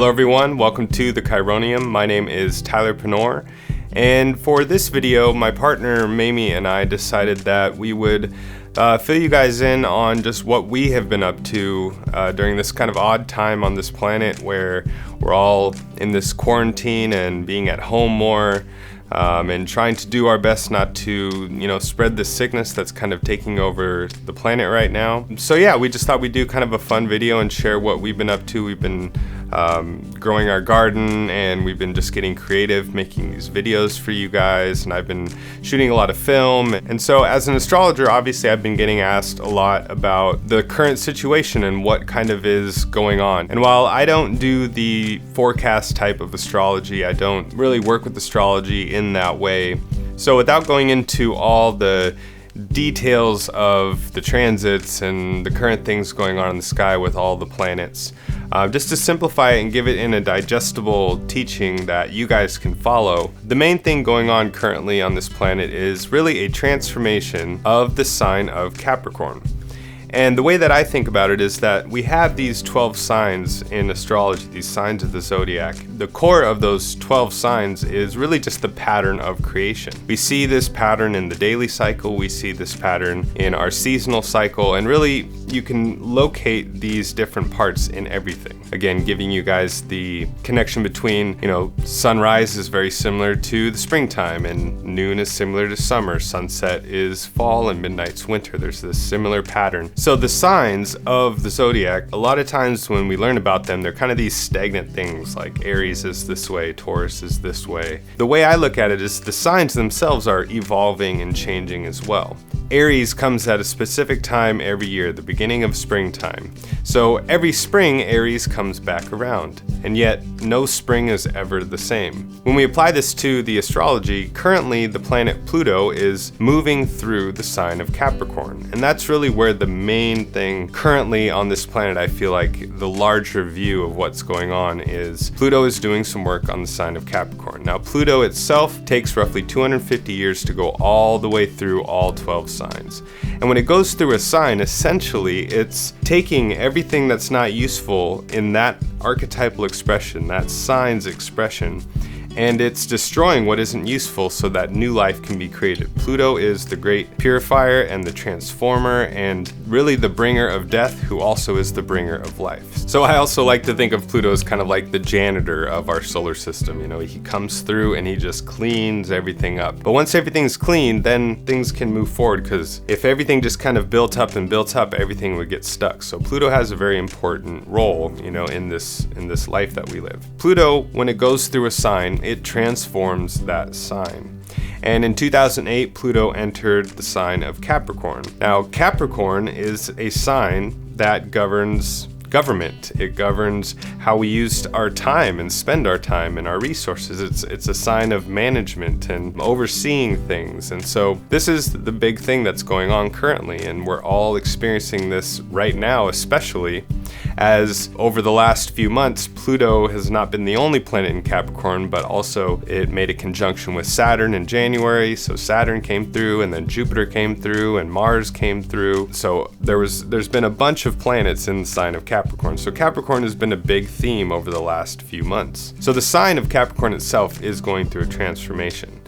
Hello everyone, welcome to the Chironium. My name is Tyler Penor, and for this video, my partner Mamie and I decided that we would fill you guys in on just what we have been up to during this kind of odd time on this planet where we're all in this quarantine and being at home more. And trying to do our best not to, spread this sickness that's kind of taking over the planet right now. So yeah, we just thought we'd do kind of a fun video and share what we've been up to. We've been growing our garden, and we've been just getting creative, making these videos for you guys, and I've been shooting a lot of film. And so as an astrologer, obviously I've been getting asked a lot about the current situation and what kind of is going on. And while I don't do the forecast type of astrology, I don't really work with astrology in that way. So without going into all the details of the transits and the current things going on in the sky with all the planets, just to simplify it and give it in a digestible teaching that you guys can follow, the main thing going on currently on this planet is really a transformation of the sign of Capricorn. And the way that I think about it is that we have these 12 signs in astrology, these signs of the Zodiac. The core of those 12 signs is really just the pattern of creation. We see this pattern in the daily cycle, we see this pattern in our seasonal cycle, and really you can locate these different parts in everything. Again, giving you guys the connection between, sunrise is very similar to the springtime, and noon is similar to summer, sunset is fall, and midnight's winter. There's this similar pattern. So the signs of the Zodiac, a lot of times when we learn about them, they're kind of these stagnant things, like Aries is this way, Taurus is this way. The way I look at it is the signs themselves are evolving and changing as well. Aries comes at a specific time every year, the beginning of springtime. So every spring, Aries comes back around, and yet no spring is ever the same. When we apply this to the astrology, currently the planet Pluto is moving through the sign of Capricorn, and that's really where the main thing currently on this planet, I feel like the larger view of what's going on is Pluto is doing some work on the sign of Capricorn. Now, Pluto itself takes roughly 250 years to go all the way through all 12 signs. And when it goes through a sign, essentially it's taking everything that's not useful in that archetypal expression, that sign's expression, and it's destroying what isn't useful so that new life can be created. Pluto is the great purifier and the transformer, and really the bringer of death, who also is the bringer of life. So I also like to think of Pluto as kind of like the janitor of our solar system. He comes through and he just cleans everything up. But once everything's clean, then things can move forward, because if everything just kind of built up, everything would get stuck. So Pluto has a very important role, in this life that we live. Pluto, when it goes through a sign, it transforms that sign. And in 2008, Pluto entered the sign of Capricorn. Now, Capricorn is a sign that governs government. It governs how we use our time and spend our time and our resources. It's a sign of management and overseeing things. And so this is the big thing that's going on currently, and we're all experiencing this right now, especially as over the last few months, Pluto has not been the only planet in Capricorn, but also it made a conjunction with Saturn in January. So Saturn came through, and then Jupiter came through, and Mars came through. So there's been a bunch of planets in the sign of Capricorn. So Capricorn has been a big theme over the last few months. So the sign of Capricorn itself is going through a transformation.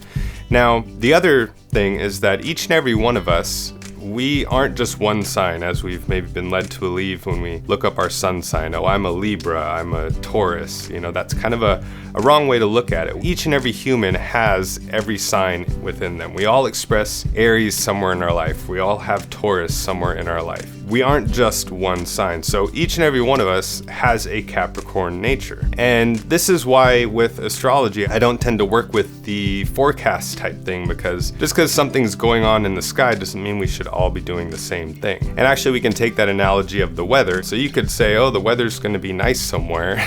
Now, the other thing is that each and every one of us, we aren't just one sign, as we've maybe been led to believe when we look up our sun sign. Oh, I'm a Libra, I'm a Taurus. That's kind of a wrong way to look at it. Each and every human has every sign within them. We all express Aries somewhere in our life. We all have Taurus somewhere in our life. We aren't just one sign. So each and every one of us has a Capricorn nature. And this is why with astrology, I don't tend to work with the forecast type thing, because just because something's going on in the sky doesn't mean we should all be doing the same thing. And actually we can take that analogy of the weather. So you could say, oh, the weather's going to be nice somewhere.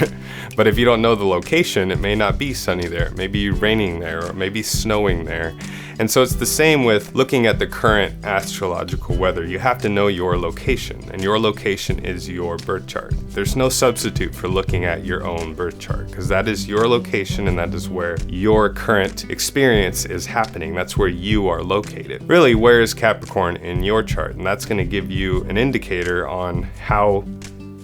But if you don't know the location, it may not be sunny there. It may be raining there, or it may be snowing there. And so it's the same with looking at the current astrological weather. You have to know your location, and your location is your birth chart. There's no substitute for looking at your own birth chart, because that is your location, and that is where your current experience is happening. That's where you are located. Really, where is Capricorn in your chart? And that's going to give you an indicator on how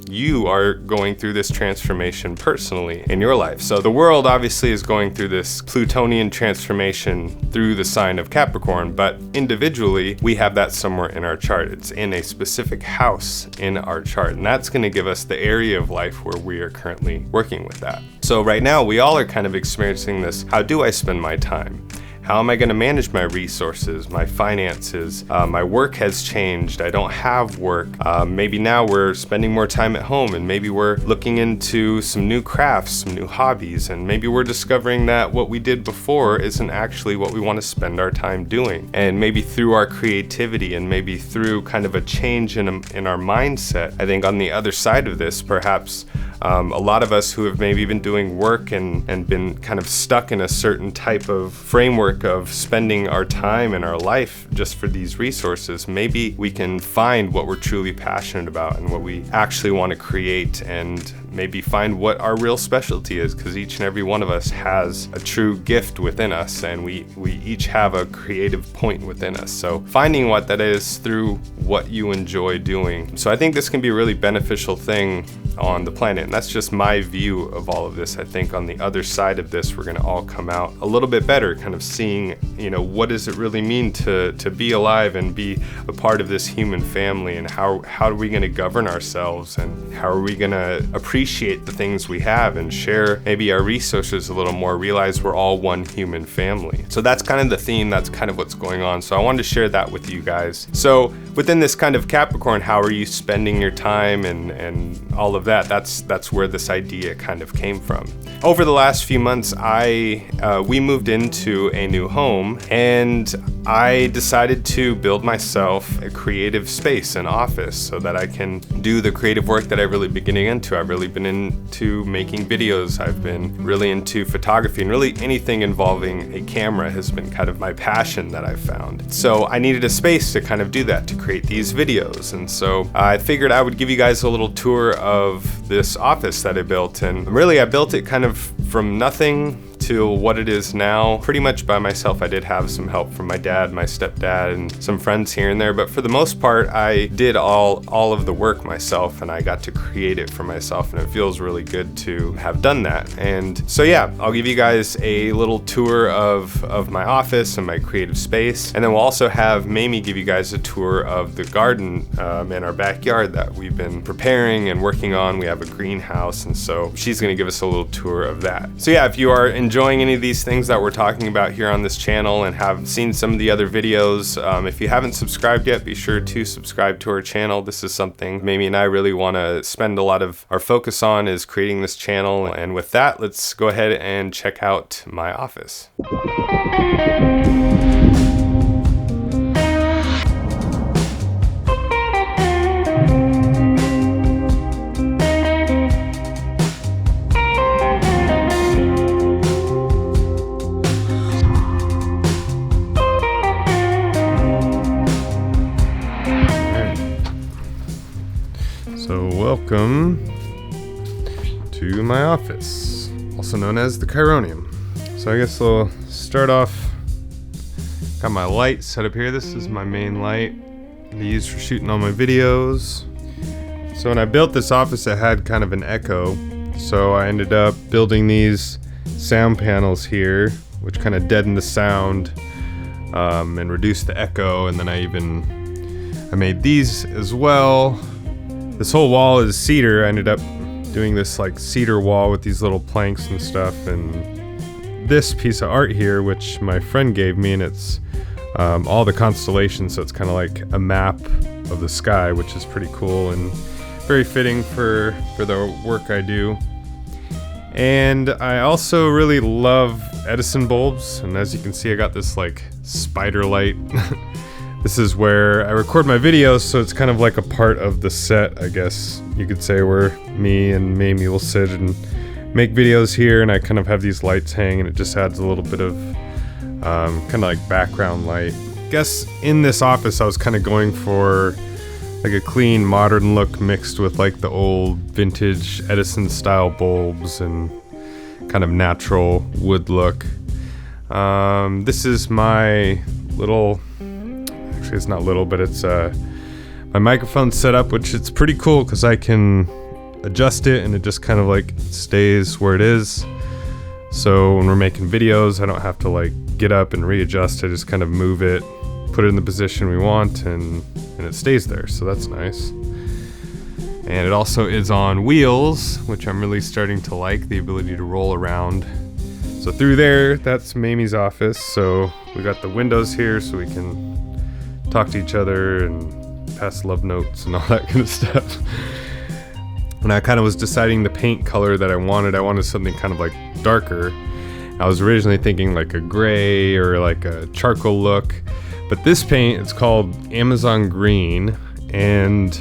you are going through this transformation personally in your life. So the world obviously is going through this Plutonian transformation through the sign of Capricorn, but individually we have that somewhere in our chart. It's in a specific house in our chart, and that's going to give us the area of life where we are currently working with that. So right now we all are kind of experiencing this. How do I spend my time? How am I going to manage my resources, my finances? My work has changed. I don't have work. Maybe now we're spending more time at home, and maybe we're looking into some new crafts, some new hobbies, and maybe we're discovering that what we did before isn't actually what we want to spend our time doing. And maybe through our creativity and maybe through kind of a change in our mindset, I think on the other side of this, perhaps a lot of us who have maybe been doing work and been kind of stuck in a certain type of framework of spending our time and our life just for these resources, maybe we can find what we're truly passionate about and what we actually want to create, and maybe find what our real specialty is, because each and every one of us has a true gift within us, and we each have a creative point within us. So finding what that is through what you enjoy doing. So I think this can be a really beneficial thing on the planet, and that's just my view of all of this. I think on the other side of this, we're going to all come out a little bit better, kind of seeing, what does it really mean to be alive and be a part of this human family, and how are we going to govern ourselves, and how are we going to appreciate the things we have and share maybe our resources a little more, realize we're all one human family. So that's kind of the theme, that's kind of what's going on. So I wanted to share that with you guys. So within this kind of Capricorn, how are you spending your time and all of that? That's where this idea kind of came from. Over the last few months, we moved into a new home, and I decided to build myself a creative space, an office, so that I can do the creative work that I've really been getting into. I've really been into making videos. I've been really into photography, and really anything involving a camera has been kind of my passion that I've found. So I needed a space to kind of do that, to create these videos. And so I figured I would give you guys a little tour of this office that I built. And really, I built it kind of from nothing to what it is now, pretty much by myself. I did have some help from my dad, my stepdad, and some friends here and there, but for the most part, I did all of the work myself, and I got to create it for myself, and it feels really good to have done that. And so yeah, I'll give you guys a little tour of my office and my creative space, and then we'll also have Mamie give you guys a tour of the garden in our backyard that we've been preparing and working on. We have a greenhouse, and so she's gonna give us a little tour of that. So yeah, if you are enjoying any of these things that we're talking about here on this channel and have seen some of the other videos, if you haven't subscribed yet, be sure to subscribe to our channel. This is something Mamie and I really want to spend a lot of our focus on, is creating this channel. And with that, let's go ahead and check out my office. So welcome to my office, also known as the Chironium. So I guess I'll start off, got my light set up here. This is my main light I use for shooting all my videos. So when I built this office, it had kind of an echo. So I ended up building these sound panels here, which kind of deaden the sound and reduce the echo. And then I made these as well. This whole wall is cedar. I ended up doing this like cedar wall with these little planks and stuff, and this piece of art here, which my friend gave me, and it's all the constellations, so it's kind of like a map of the sky, which is pretty cool and very fitting for the work I do. And I also really love Edison bulbs, and as you can see, I got this like spider light. This is where I record my videos, so it's kind of like a part of the set, I guess you could say, where me and Mamie will sit and make videos here, and I kind of have these lights hang, and it just adds a little bit of kind of like background light. I guess in this office I was kind of going for like a clean modern look mixed with like the old vintage Edison style bulbs and kind of natural wood look. This is my little, actually it's not little, but it's my microphone setup, which it's pretty cool because I can adjust it and it just kind of like stays where it is. So when we're making videos, I don't have to like get up and readjust. I just kind of move it, put it in the position we want, and it stays there. So that's nice. And it also is on wheels, which I'm really starting to like, the ability to roll around. So through there, that's Mamie's office. So we got the windows here so we can talk to each other and pass love notes and all that kind of stuff. When I kind of was deciding the paint color that I wanted something kind of like darker. I was originally thinking like a gray or like a charcoal look, but this paint, it's called Amazon Green, and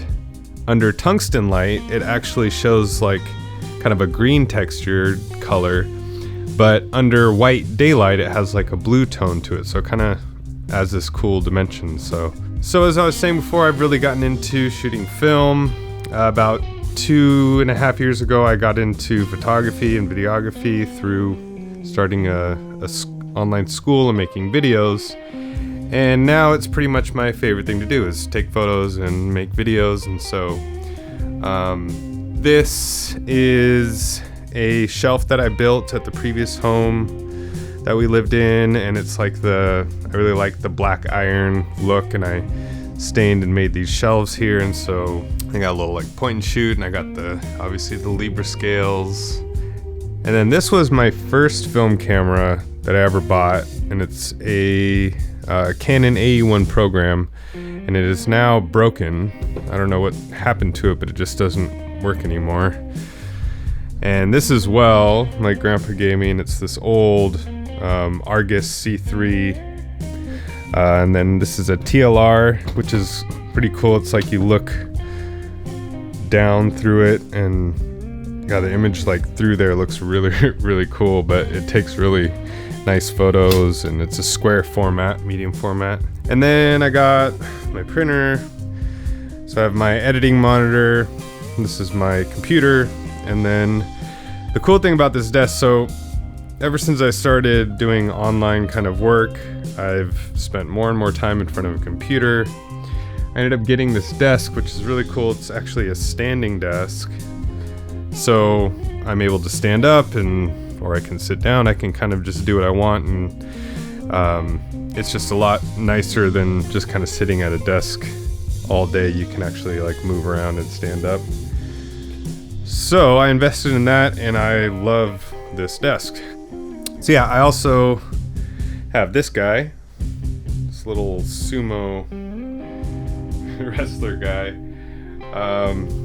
under tungsten light, it actually shows like kind of a green textured color, but under white daylight, it has like a blue tone to it. So it kind of adds this cool dimension. So as I was saying before, I've really gotten into shooting film. About 2.5 years ago, I got into photography and videography through starting a online school and making videos. And now it's pretty much my favorite thing to do is take photos and make videos. And so this is a shelf that I built at the previous home that we lived in, and it's like I really like the black iron look, and I stained and made these shelves here. And so I got a little like point and shoot, and I got obviously the Libra scales. And then this was my first film camera that I ever bought, and it's a Canon AE1 program, and it is now broken. I don't know what happened to it, but it just doesn't work anymore. And this as well, my grandpa gave me, and it's this old Argus C3. And then this is a TLR, which is pretty cool. It's like you look down through it, and the image like through there looks really, really cool, but it takes really nice photos, and it's a square format, medium format. And then I got my printer. So I have my editing monitor. This is my computer. And then the cool thing about this desk, so ever since I started doing online kind of work, I've spent more and more time in front of a computer. I ended up getting this desk, which is really cool. It's actually a standing desk. So I'm able to stand up, or I can sit down. I can kind of just do what I want, and it's just a lot nicer than just kind of sitting at a desk all day. You can actually like move around and stand up. So I invested in that, and I love this desk. So yeah, I also have this guy, this little sumo wrestler guy.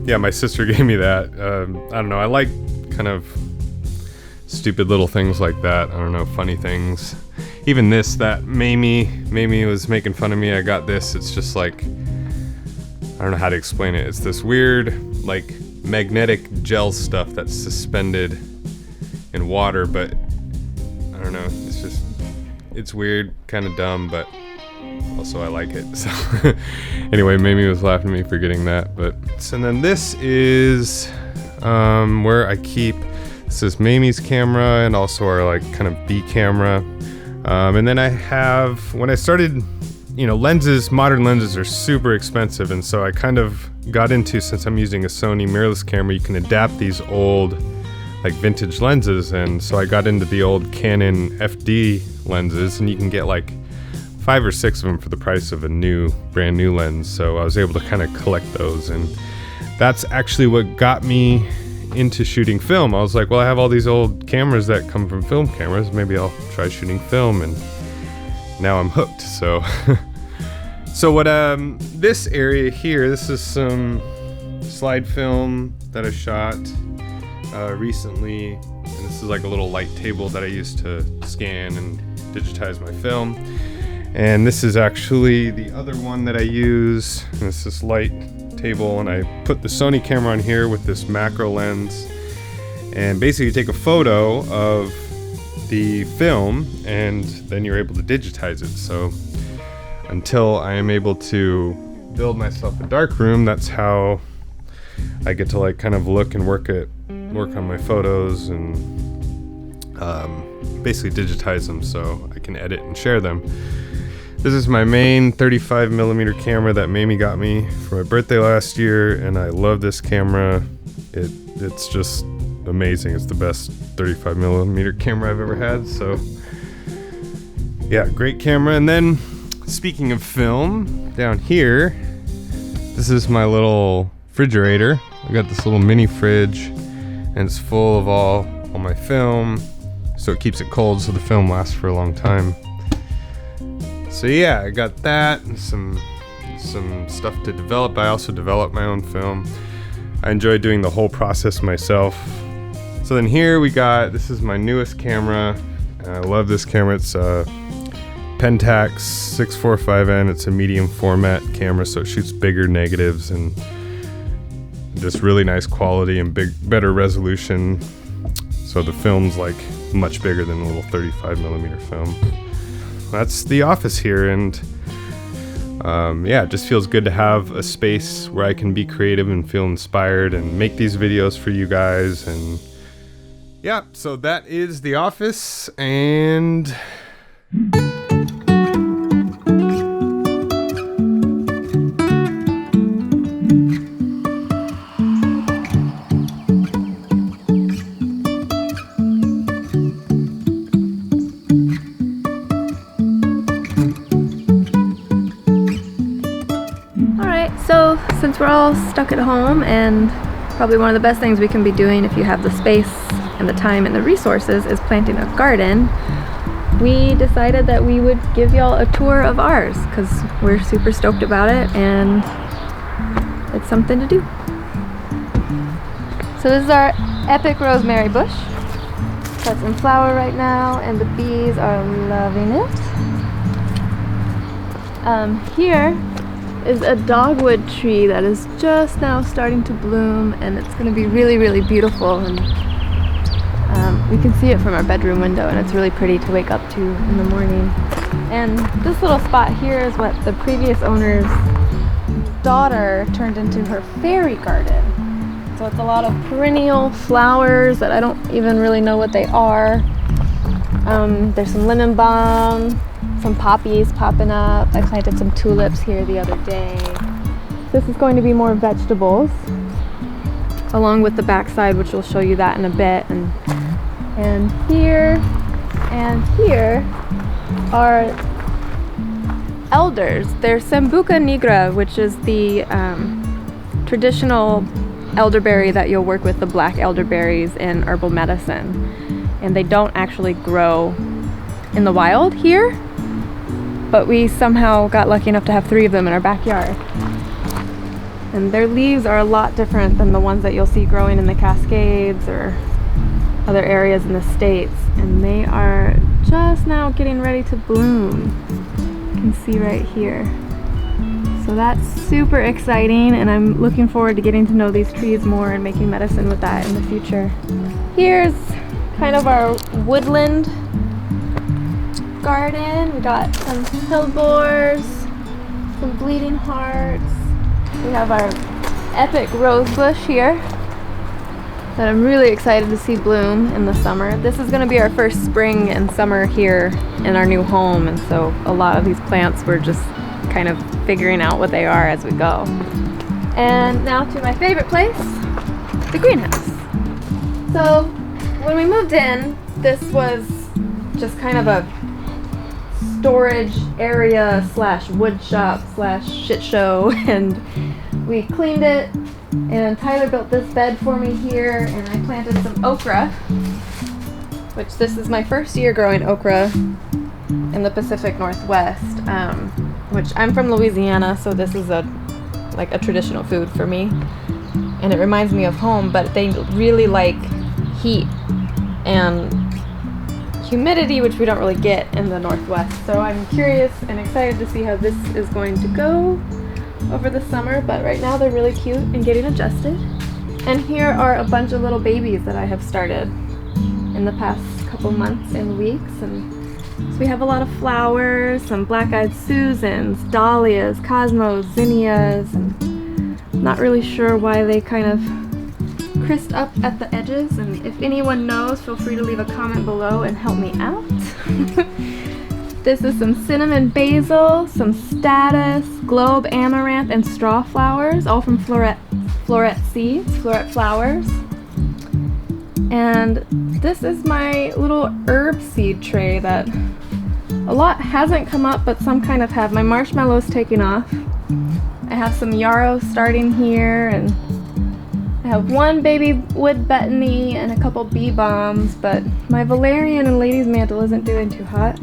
Yeah, my sister gave me that. I don't know, I like kind of stupid little things like that. I don't know, funny things. Even this, that Mamie was making fun of me. I got this. It's just like, I don't know how to explain it. It's this weird, like, magnetic gel stuff that's suspended in water, but I don't know. It's weird, kind of dumb, but also I like it. So anyway, Mamie was laughing at me for getting that. And then this is where I keep. This is Mamie's camera, and also our like kind of B camera. And then I have, when I started, lenses, modern lenses are super expensive, and so I kind of got into, since I'm using a Sony mirrorless camera, you can adapt these old like vintage lenses, and so I got into the old Canon FD lenses, and you can get like 5 or 6 of them for the price of a brand new lens. So I was able to kind of collect those, and that's actually what got me into shooting film. I was like, well, I have all these old cameras that come from film cameras, maybe I'll try shooting film, and now I'm hooked. So so what this area here, this is some slide film that I shot recently, and this is like a little light table that I use to scan and digitize my film. And this is actually the other one that I use, and it's this light table, and I put the Sony camera on here with this macro lens, and basically you take a photo of the film and then you're able to digitize it. So until I am able to build myself a darkroom, that's how I get to like kind of look and work on my photos and basically digitize them so I can edit and share them. This is my main 35mm camera that Mamie got me for my birthday last year, and I love this camera. it's just amazing. It's the best 35mm camera I've ever had. So yeah, great camera. And then speaking of film, down here, this is my little refrigerator. I got this little mini fridge, and it's full of all my film, so it keeps it cold so the film lasts for a long time. So yeah, I got that and some stuff to develop. I also develop my own film. I enjoy doing the whole process myself. So then here we got, this is my newest camera. I love this camera. It's a Pentax 645N. It's a medium format camera, so it shoots bigger negatives and just really nice quality and better resolution. So the film's like much bigger than a little 35mm film. That's the office here, and yeah, it just feels good to have a space where I can be creative and feel inspired and make these videos for you guys. And yeah, so that is the office. And so since we're all stuck at home, and probably one of the best things we can be doing if you have the space and the time and the resources is planting a garden, we decided that we would give y'all a tour of ours because we're super stoked about it and it's something to do. So this is our epic rosemary bush. That's in flower right now and the bees are loving it. Here is a dogwood tree that is just now starting to bloom, and it's going to be really, really beautiful, and we can see it from our bedroom window, and it's really pretty to wake up to in the morning. And this little spot here is what the previous owner's daughter turned into her fairy garden. So it's a lot of perennial flowers that I don't even really know what they are. There's some lemon balm, some poppies popping up. I planted some tulips here the other day. This is going to be more vegetables, along with the backside, which will show you that in a bit. And here are elders. They're Sambuca nigra, which is the traditional elderberry that you'll work with, the black elderberries in herbal medicine. And they don't actually grow in the wild here, but we somehow got lucky enough to have 3 of them in our backyard. And their leaves are a lot different than the ones that you'll see growing in the Cascades or other areas in the States. And they are just now getting ready to bloom. You can see right here. So that's super exciting, and I'm looking forward to getting to know these trees more and making medicine with that in the future. Here's kind of our woodland garden. We got some hellebores, some bleeding hearts. We have our epic rose bush here that I'm really excited to see bloom in the summer. This is going to be our first spring and summer here in our new home, and so a lot of these plants we're just kind of figuring out what they are as we go. And now to my favorite place, the greenhouse. So when we moved in, this was just kind of a storage area slash wood shop slash shit show, and we cleaned it, and Tyler built this bed for me here, and I planted some okra, which this is my first year growing okra in the Pacific Northwest, which I'm from Louisiana, so this is like a traditional food for me, and it reminds me of home, but they really like heat and humidity, which we don't really get in the Northwest. So I'm curious and excited to see how this is going to go over the summer, but right now they're really cute and getting adjusted. And here are a bunch of little babies that I have started in the past couple months and weeks. And so we have a lot of flowers, some black-eyed Susans, dahlias, cosmos, zinnias, and I'm not really sure why they kind of crisped up at the edges, and if anyone knows, feel free to leave a comment below and help me out. This is some cinnamon basil, some statice, globe amaranth, and straw flowers, all from floret seeds, floret flowers. And this is my little herb seed tray that a lot hasn't come up, but some kind of have. My marshmallow's taking off. I have some yarrow starting here, and I have one baby wood betony and a couple bee balms, but my valerian and lady's mantle isn't doing too hot.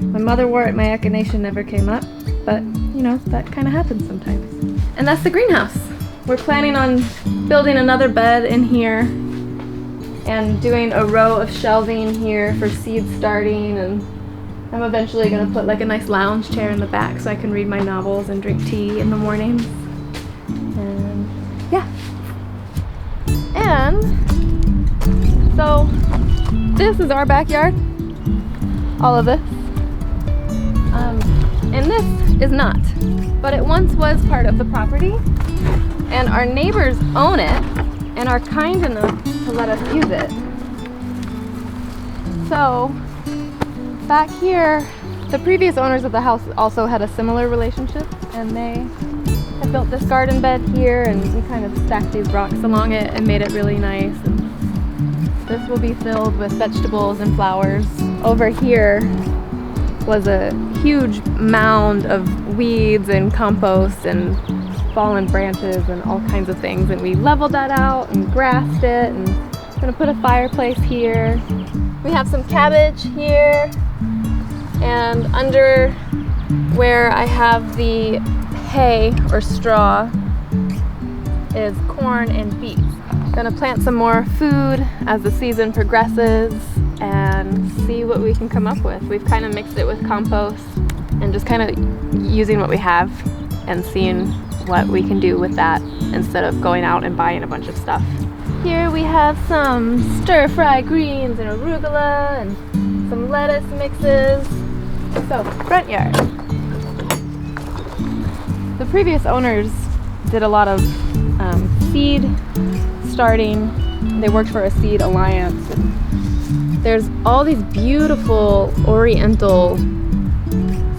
My motherwort, my echinacea never came up, but you know, that kind of happens sometimes. And that's the greenhouse. We're planning on building another bed in here and doing a row of shelving here for seed starting, and I'm eventually going to put like a nice lounge chair in the back so I can read my novels and drink tea in the mornings. And yeah. And so this is our backyard. All of this. And this is not. But it once was part of the property. And our neighbors own it and are kind enough to let us use it. So back here, the previous owners of the house also had a similar relationship, and they had built this garden bed here, and we kind of stacked these rocks along it and made it really nice. And this will be filled with vegetables and flowers. Over here was a huge mound of weeds and compost and fallen branches and all kinds of things, and we leveled that out and grassed it, and I'm gonna put a fireplace here. We have some cabbage here, and under where I have the hay or straw is corn and beets. I'm gonna plant some more food as the season progresses and see what we can come up with. We've kind of mixed it with compost and just kind of using what we have and seeing what we can do with that instead of going out and buying a bunch of stuff. Here we have some stir-fry greens and arugula and some lettuce mixes. So, front yard. The previous owners did a lot of seed starting. They worked for a seed alliance. And there's all these beautiful oriental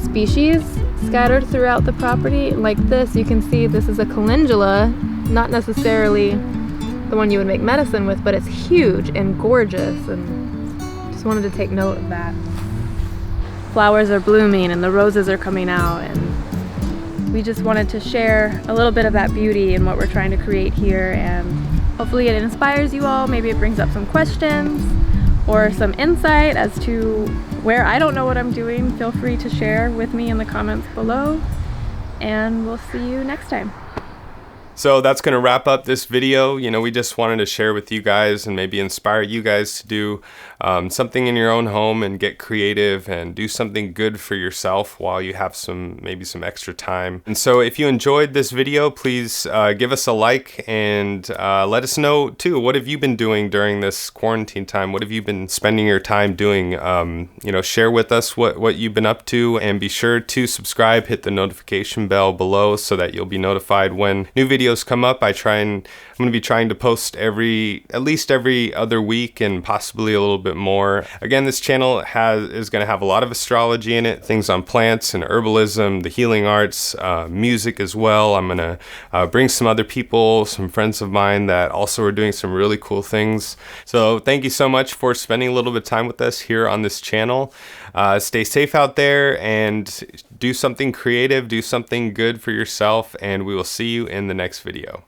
species scattered throughout the property. Like this, you can see this is a calendula, not necessarily the one you would make medicine with, but it's huge and gorgeous, and just wanted to take note of that. Flowers are blooming and the roses are coming out, and we just wanted to share a little bit of that beauty in what we're trying to create here, and hopefully it inspires you all. Maybe it brings up some questions or some insight as to where I don't know what I'm doing. Feel free to share with me in the comments below, and we'll see you next time. So that's going to wrap up this video. You know, we just wanted to share with you guys and maybe inspire you guys to do something in your own home and get creative and do something good for yourself while you have maybe some extra time. And so if you enjoyed this video, please give us a like and let us know too, what have you been doing during this quarantine time? What have you been spending your time doing? You know, share with us what you've been up to, and be sure to subscribe, hit the notification bell below so that you'll be notified when new videos come up. I'm going to be trying to post at least every other week, and possibly a little bit more. Again, this channel is going to have a lot of astrology in it, things on plants and herbalism, the healing arts, music as well. I'm going to bring some other people, some friends of mine that also are doing some really cool things. So thank you so much for spending a little bit of time with us here on this channel. Stay safe out there and do something creative, do something good for yourself, and we will see you in the next video.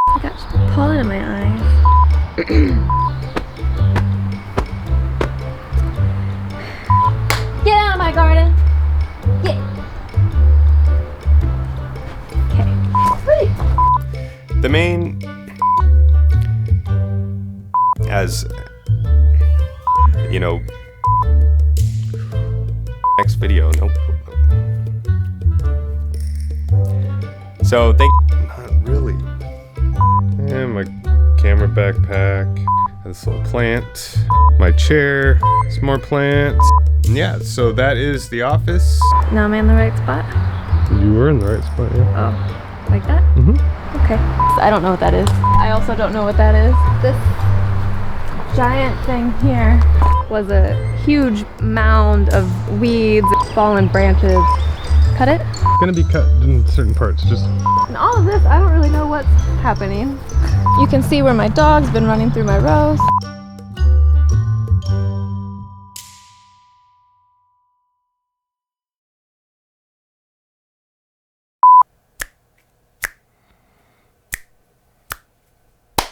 I got pollen in my eyes. Get out of my garden! Get! Okay. The main, as you know, next video. Nope. So not really. And my camera backpack, this little plant, my chair, some more plants. Yeah, so that is the office. Now am I in the right spot? You were in the right spot, yeah. Oh, like that? Mm-hmm. Okay. So I don't know what that is. I also don't know what that is. This giant thing here was a huge mound of weeds, fallen branches. Cut it. gonna be cut in certain parts. Just. And all of this, I don't really know what's happening. You can see where my dog's been running through my rose.